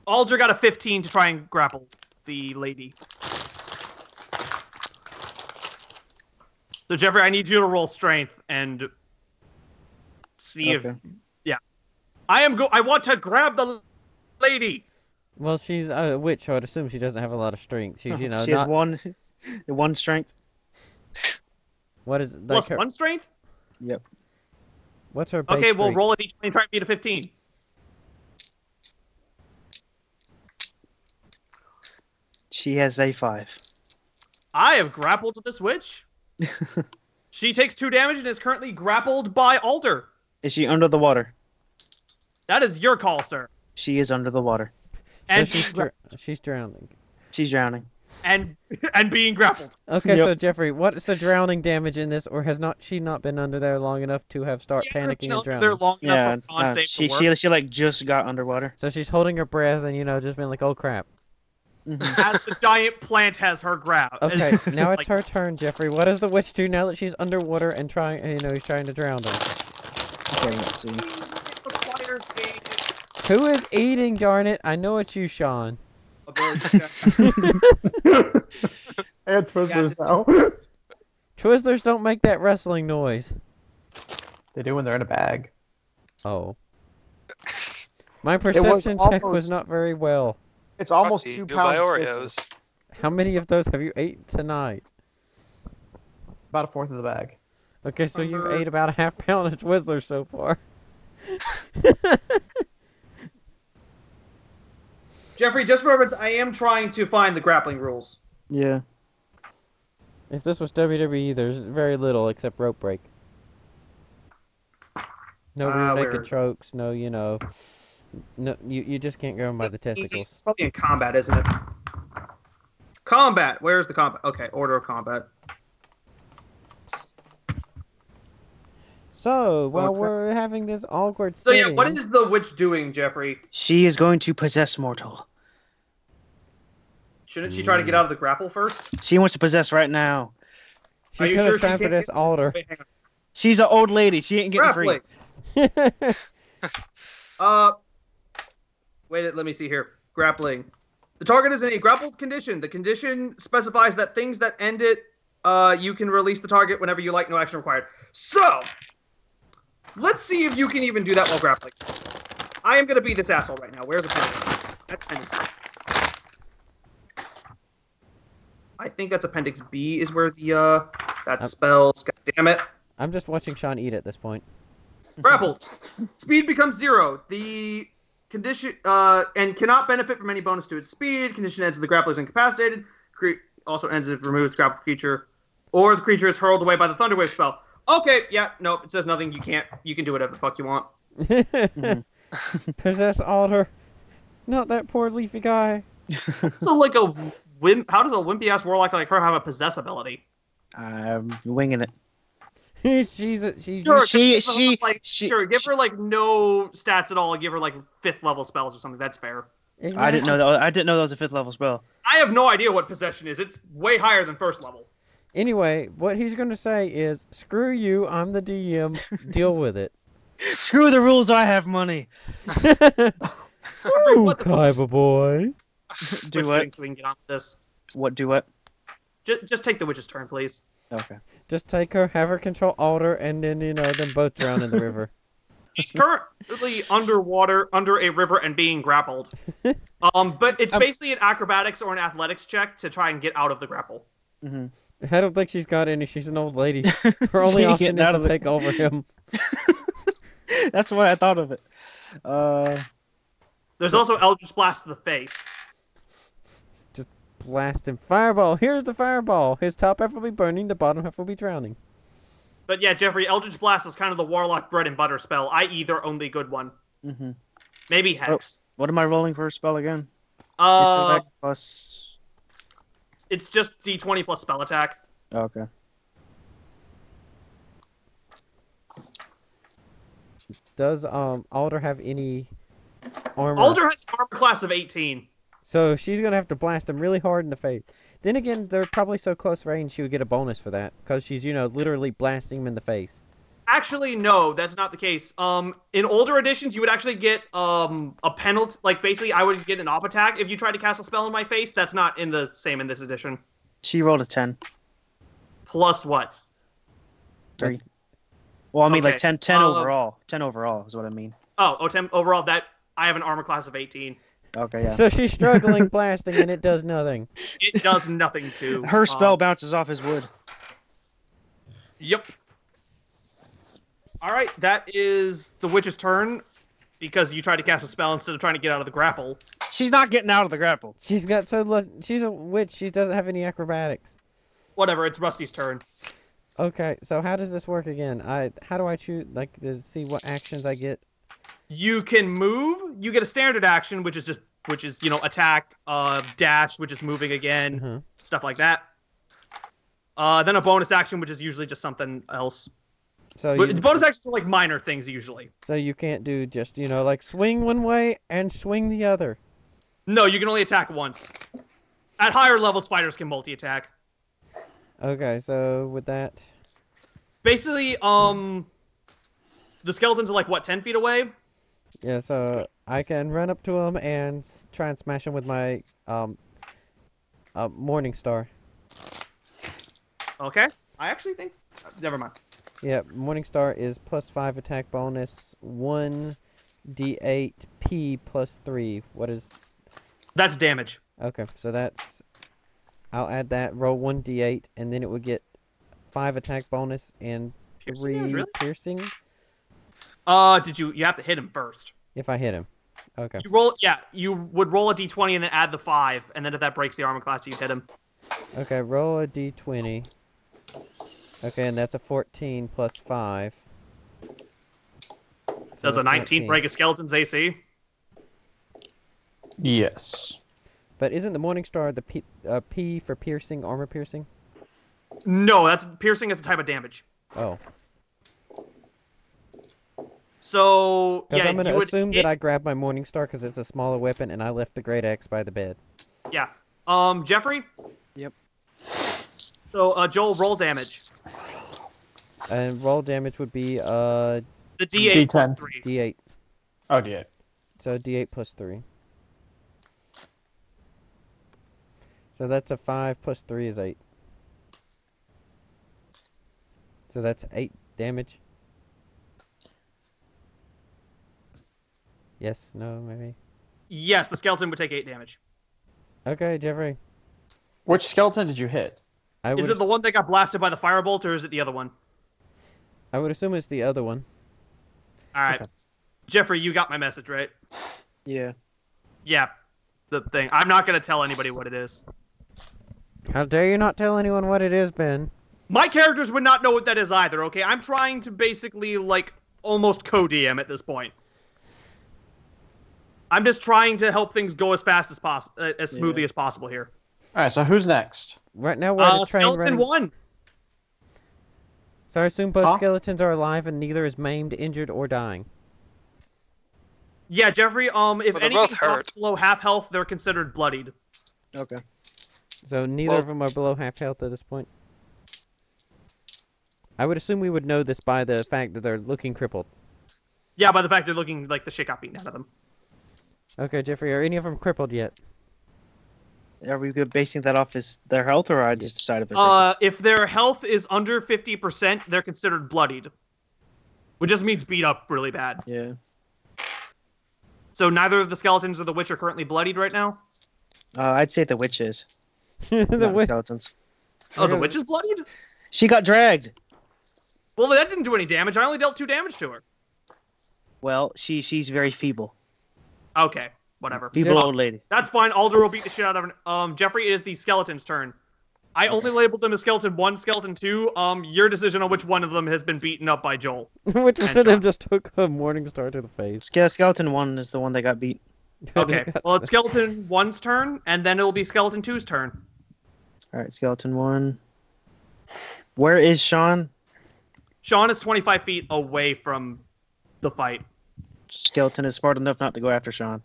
Alder got a 15 to try and grapple the lady. So Jeffrey, I need you to roll strength and see if I want to grab the lady. Well, she's a witch, so I'd assume she doesn't have a lot of strength. She's, she not... has one strength. What is Plus her... 1 strength? Yep. What's her base Okay, well, strength? roll a d20 and try to beat a 15. She has a 5. I have grappled this witch. She takes 2 damage and is currently grappled by Alder. Is she under the water? That is your call, sir. She is under the water. And So she's drowning. She's drowning. and being grappled. Okay, Yep. so Jeffrey, what is the drowning damage in this, or has she not been under there long enough to have start panicking and drowning? They're long Yeah, enough for unsafe to work. she like just got underwater. So she's holding her breath and just being like, "Oh crap." As the giant plant has her grab. Okay, now it's her turn, Jeffrey. What does the witch do now that she's underwater and he's trying to drown her? Okay, let's see. Who is eating? Darn it! I know it's you, Sean. And Twizzlers now. Twizzlers don't make that wrestling noise. They do when they're in a bag. Oh. My perception check was almost- not very well. It's almost Brought to 2 you pounds. by of Oreos. Twizzlers. How many of those have you ate tonight? About a fourth of the bag. Okay, so you've ate about a half pound of Twizzlers so far. Jeffrey, just for reference, I am trying to find the grappling rules. Yeah. If this was WWE, there's very little except rope break. No rear naked where? chokes, no, no, you just can't grab them by the It's testicles. probably in combat, isn't it? Combat. Where's the combat? Okay, order of combat. So, while except- we're having this awkward So scene... yeah, what is the witch doing, Jeffrey? She is going to possess mortal. Shouldn't she try to get out of the grapple first? She wants to possess right now. Are She's you gonna sure she trample can't this get- altar. Wait, hang on. She's an old lady. She ain't getting free. Grappling. Wait, let me see here. Grappling. The target is in a grappled condition. The condition specifies that things that end it, you can release the target whenever you like, no action required. So, let's see if you can even do that while grappling. I am going to be this asshole right now. Where's the appendix? That's appendix. I think that's appendix B is where the, that spells. God damn it. I'm just watching Sean eat at this point. Grappled. Speed becomes 0. The condition and cannot benefit from any bonus to its speed. Condition ends if the grappler is incapacitated. Also ends if it removes the grappled creature, or the creature is hurled away by the Thunderwave spell. Okay, yeah, nope. It says nothing. You can do whatever the fuck you want. Possess Alder. Not that poor leafy guy. So like a how does a wimpy ass warlock like her have a possess ability? I'm winging it. she's Sure, She give her like no stats at all. Give her like 5th level spells or something. That's fair. exactly. I didn't know that was a 5th level spell. I have no idea what possession is. It's way higher than 1st level. Anyway, what he's going to say is, screw you, I'm the DM, deal with it. Screw the rules, I have money. Ooh, Kaiba boy. Do Which what? so we can get on with this. What, do what? Just take the witch's turn, please. Okay. Just take her, have her control Alder, and then, then both drown in the river. He's currently underwater, under a river, and being grappled. But it's basically an acrobatics or an athletics check to try and get out of the grapple. Mm-hmm. I don't think she's got any. She's an old lady. Her only option is to take over him. That's why I thought of it. There's also Eldritch Blast to the face. Just blast him. Fireball. Here's the fireball. His top half will be burning. The bottom half will be drowning. But yeah, Jeffrey, Eldritch Blast is kind of the warlock bread and butter spell, i.e. their only good one. Mm-hmm. Maybe Hex. What am I rolling for a spell again? Plus... It's just D20 plus spell attack. Okay. Does Alder have any armor? Alder has an armor class of 18. So she's going to have to blast him really hard in the face. Then again, they're probably so close range she would get a bonus for that. Because she's, literally blasting him in the face. Actually, no, that's not the case. In older editions, you would actually get a penalty. Like, basically, I would get an off attack if you tried to cast a spell in my face. That's not in the same in this edition. She rolled a 10. Plus what? 3. Well, I mean, Okay. like 10 overall. 10 overall is what I mean. 10 overall. That I have an armor class of 18. Okay, yeah. So she's struggling blasting and it does nothing. It does nothing to Her spell bounces off his wood. Yep. All right, that is the witch's turn because you tried to cast a spell instead of trying to get out of the grapple. She's not getting out of the grapple. She's a witch. She doesn't have any acrobatics. Whatever, it's Rusty's turn. Okay, so how does this work again? How do I choose, to see what actions I get? You can move. You get a standard action, which is attack, dash, which is moving again, stuff like that. Then a bonus action, which is usually just something else. So But the bonus actions are like minor things usually. So you can't do just, swing one way and swing the other. No, you can only attack once. At higher levels, fighters can multi-attack. Okay, so with that... Basically, the skeletons are like, 10 feet away? Yeah, so I can run up to him and try and smash him with my Morning Star. Okay. I actually think... never mind. Yeah, Morning Star is +5 attack bonus, 1d8 P +3. What is... That's damage. Okay, so that's... I'll add that, roll 1d8, and then it would get 5 attack bonus and Piercing 3 damage, really? piercing You have to hit him first. if I hit him. Okay. You would roll a d20 and then add the 5, and then if that breaks the armor class, you hit him. Okay, roll a d20. Okay, and that's a 14 plus 5. So Does a that's 19 break a skeleton's AC? Yes. But isn't the Morning Star the P for piercing, armor piercing? No, that's piercing is a type of damage. Oh. So, Because yeah, I'm going you to would assume hit- that I grabbed my Morning Star because it's a smaller weapon and I left the Great Axe by the bed. Yeah. Jeffrey? Yep. So, Joel, roll damage. And roll damage would be The D8 plus D10. 3. D8. Oh, yeah. So D8 plus 3. So that's a 5 plus 3 is 8. So that's 8 damage. Yes, no, maybe. Yes, the skeleton would take 8 damage. Okay, Jeffrey. Which skeleton did you hit? Is it the one that got blasted by the firebolt, or is it the other one? I would assume it's the other one. All right. Okay. Jeffrey, you got my message, right? Yeah. Yeah, the thing. I'm not going to tell anybody what it is. How dare you not tell anyone what it is, Ben? My characters would not know what that is either, okay? I'm trying to basically, almost co-DM at this point. I'm just trying to help things go as fast as possible, as smoothly as possible here. All right, so who's next? Right now we're at a train Skeleton running. 1. So I assume both Huh? skeletons are alive and neither is maimed, injured, or dying. Yeah, Jeffrey. If Well, they're anything both drops hurt. below half health, they're considered bloodied. Okay. So neither of them are below half health at this point. I would assume we would know this by the fact that they're looking crippled. Yeah, by the fact they're looking like the shit got beaten out of them. Okay, Jeffrey, are any of them crippled yet? Are we good basing that off as their health, or I just decided they're If their health is under 50%, they're considered bloodied, which just means beat up really bad. Yeah. So neither of the skeletons or the witch are currently bloodied right now. I'd say the witch is. The not the wi- skeletons. Oh, the witch is bloodied? She got dragged. Well, that didn't do any damage. I only dealt 2 damage to her. Well, she's very feeble. Okay, whatever. Feeble old lady. That's fine. Alder will beat the shit out of her. Jeffrey, it is the skeleton's turn. I only labeled them as skeleton 1, skeleton 2. Your decision on which one of them has been beaten up by Joel. Which one And of them Sean. just took a morning star to the face? Skeleton 1 is the one that got beat. Okay, well, it's skeleton 1's turn, and then it'll be skeleton 2's turn. All right, skeleton 1. Where is Sean? Sean is 25 feet away from the fight. Skeleton is smart enough not to go after Sean.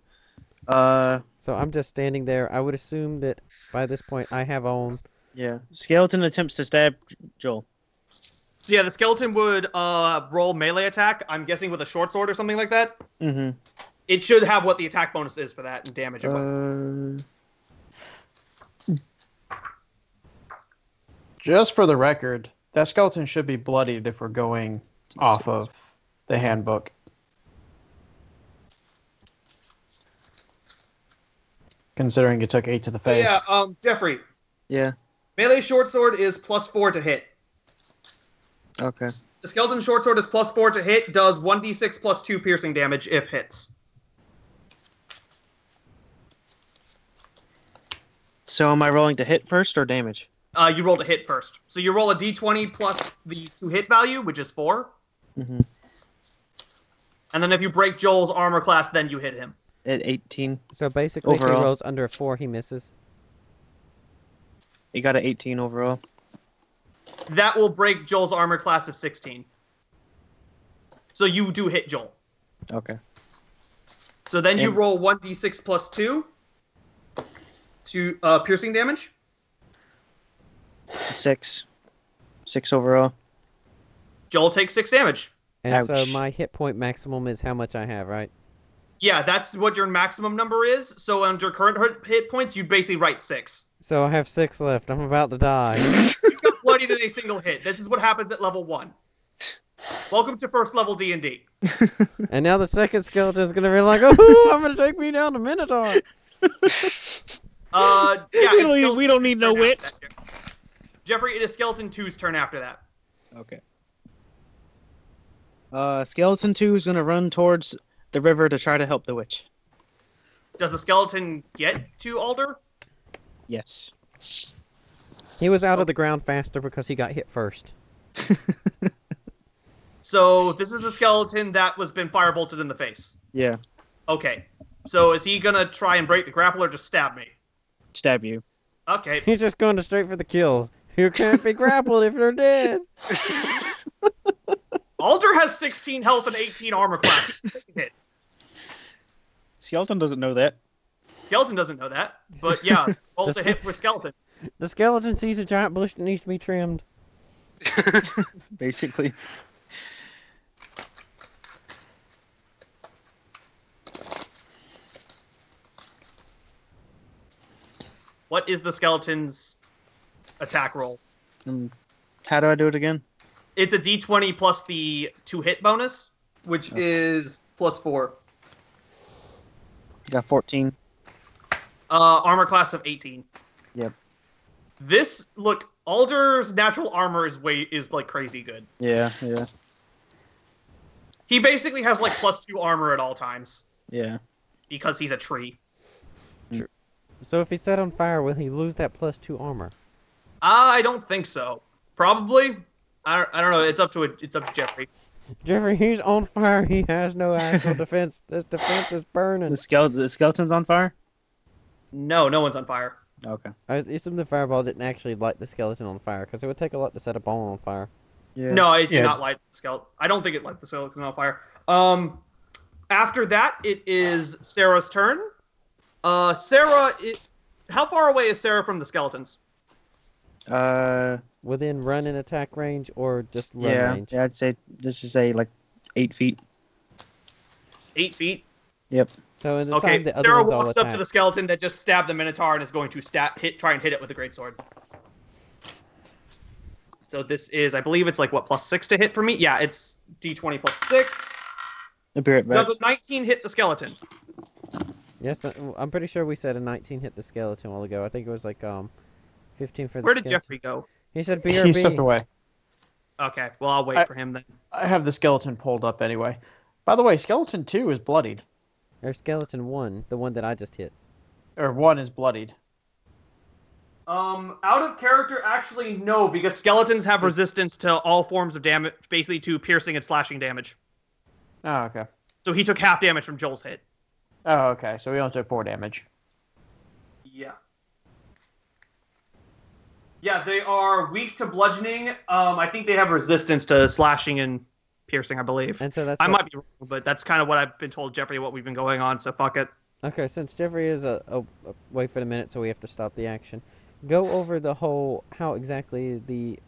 So I'm just standing there. I would assume that by this point I have on. Yeah. Skeleton attempts to stab Joel. So yeah, the skeleton would roll melee attack. I'm guessing with a short sword or something like that. Mm-hmm. It should have what the attack bonus is for that and damage. It Just for the record, that skeleton should be bloodied if we're going off of the handbook. Considering it took 8 to the face. Yeah, Jeffrey. Yeah. Melee short sword is +4 to hit. Okay. The skeleton short sword is +4 to hit, does 1d6 plus 2 piercing damage if hits. So am I rolling to hit first or damage? You roll to hit first. So you roll a d20 plus the to hit value, which is 4. Mm-hmm. And then if you break Joel's armor class, then you hit him. At 18. So basically, if Overall. he rolls under a 4, he misses. He got an 18 overall. That will break Joel's armor class of 16. So you do hit Joel. Okay. So then you And- roll 1d6 plus 2 to piercing damage. 6. 6 overall. Joel takes 6 damage. And so Ouch. my hit point maximum is how much I have, right? Yeah, that's what your maximum number is. So under current hit points, you basically write 6. So I have 6 left. I'm about to die. You got bloodied in a single hit. This is what happens at level 1. Welcome to first level D&D. And now the second skeleton's gonna be like, "Oh, I'm gonna take me down the Minotaur." Yeah, we don't need no wit. Jeffrey, it is Skeleton 2's turn after that. Okay. Skeleton 2 is going to run towards the river to try to help the witch. Does the skeleton get to Alder? Yes. He was out of the ground faster because he got hit first. So this is the skeleton that was been firebolted in the face. Yeah. Okay. So is he gonna try and break the grapple or just stab me? Stab you. Okay. He's just going straight for the kill. You can't be grappled if you're dead. Alder has 16 health and 18 armor class. He can take a hit. Skeleton doesn't know that. Skeleton doesn't know that, but yeah, roll to hit with skeleton. The skeleton sees a giant bush that needs to be trimmed. Basically. What is the skeleton's attack roll? How do I do it again? It's a d20 plus the 2 hit bonus, which is +4. Got 14. Armor class of 18. Yep. This look, Alder's natural armor is like crazy good. Yeah. He basically has like +2 armor at all times Yeah. because he's a tree. So if he's set on fire, will he lose that +2 armor? I don't think so. Probably. I don't know. It's up to Jeffrey. Jeffrey, he's on fire. He has no actual defense. This defense is burning. The skeleton's on fire. No, no one's on fire. Okay. I assume the fireball didn't actually light the skeleton on fire, because it would take a lot to set a bone on fire. Yeah. No, it did Yeah. not light the skeleton. I don't think it lit the skeleton on fire. After that, it is Sarah's turn. Sarah, how far away is Sarah from the skeletons? Within run and attack range, or just run range? Yeah, I'd say let's just say like 8 feet. 8 feet. Yep. So in the Okay, time the other Sarah ones all walks up to attack. the skeleton that just stabbed the Minotaur and is going to try and hit it with a greatsword. So this is, I believe it's like, what, +6 to hit for me? Yeah, it's d20 +6. I'll be right back. Does a 19 hit the skeleton? Yes, I'm pretty sure we said a 19 hit the skeleton a while ago. I think it was like 15 for the Where did skeleton. Jeffrey go? He said He stepped BRB. away. Okay, well, I'll wait for him then. I have the skeleton pulled up anyway. By the way, skeleton 2 is bloodied. There's skeleton 1, the one that I just hit. Or 1 is bloodied. Out of character, actually, no, because skeletons have resistance to all forms of damage, basically to piercing and slashing damage. Oh, okay. So he took half damage from Joel's hit. Oh, okay. So we only took 4 damage. Yeah. Yeah, they are weak to bludgeoning. I think they have resistance to slashing and piercing, I believe. And so that's I what- might be wrong, but that's kind of what I've been told, Jeffrey, what we've been going on, so fuck it. Okay, since Jeffrey is wait for a minute, so we have to stop the action. Go over the whole how exactly the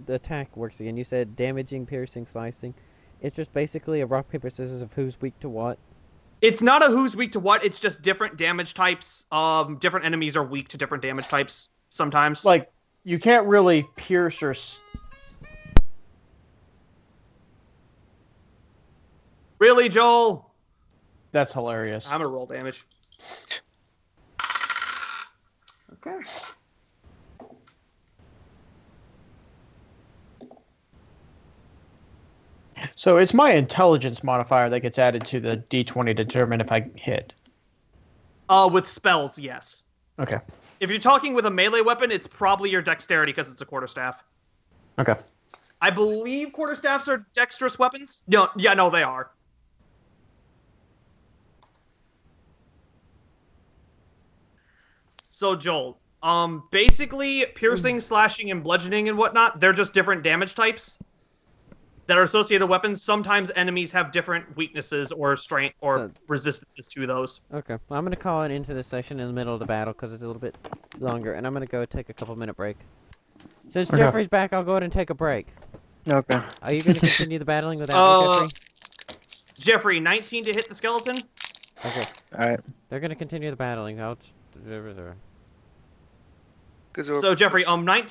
attack works again. You said damaging, piercing, slicing. It's just basically a rock paper scissors of who's weak to what. It's not a who's weak to what, it's just different damage types. Different enemies are weak to different damage types sometimes. Like, you can't really pierce or... Really, Joel? That's hilarious. I'm gonna roll damage. Okay. So it's my intelligence modifier that gets added to the d20 to determine if I hit. With spells, yes. Okay. If you're talking with a melee weapon, it's probably your dexterity because it's a quarterstaff. Okay. I believe quarterstaffs are dexterous weapons. No, yeah, no, they are. So Joel, basically piercing, slashing, and bludgeoning and whatnot, they're just different damage types that are associated with weapons. Sometimes enemies have different weaknesses or strength or resistances to those. Okay, well, I'm gonna call it into this session in the middle of the battle because it's a little bit longer, and I'm gonna go take a couple-minute break. Since Okay. Jeffrey's back, I'll go ahead and take a break. Okay. Are you gonna continue the battling without me, Jeffrey? Jeffrey, 19 to hit the skeleton. Okay, All right. they're gonna continue the battling. Because So Jeffrey, 19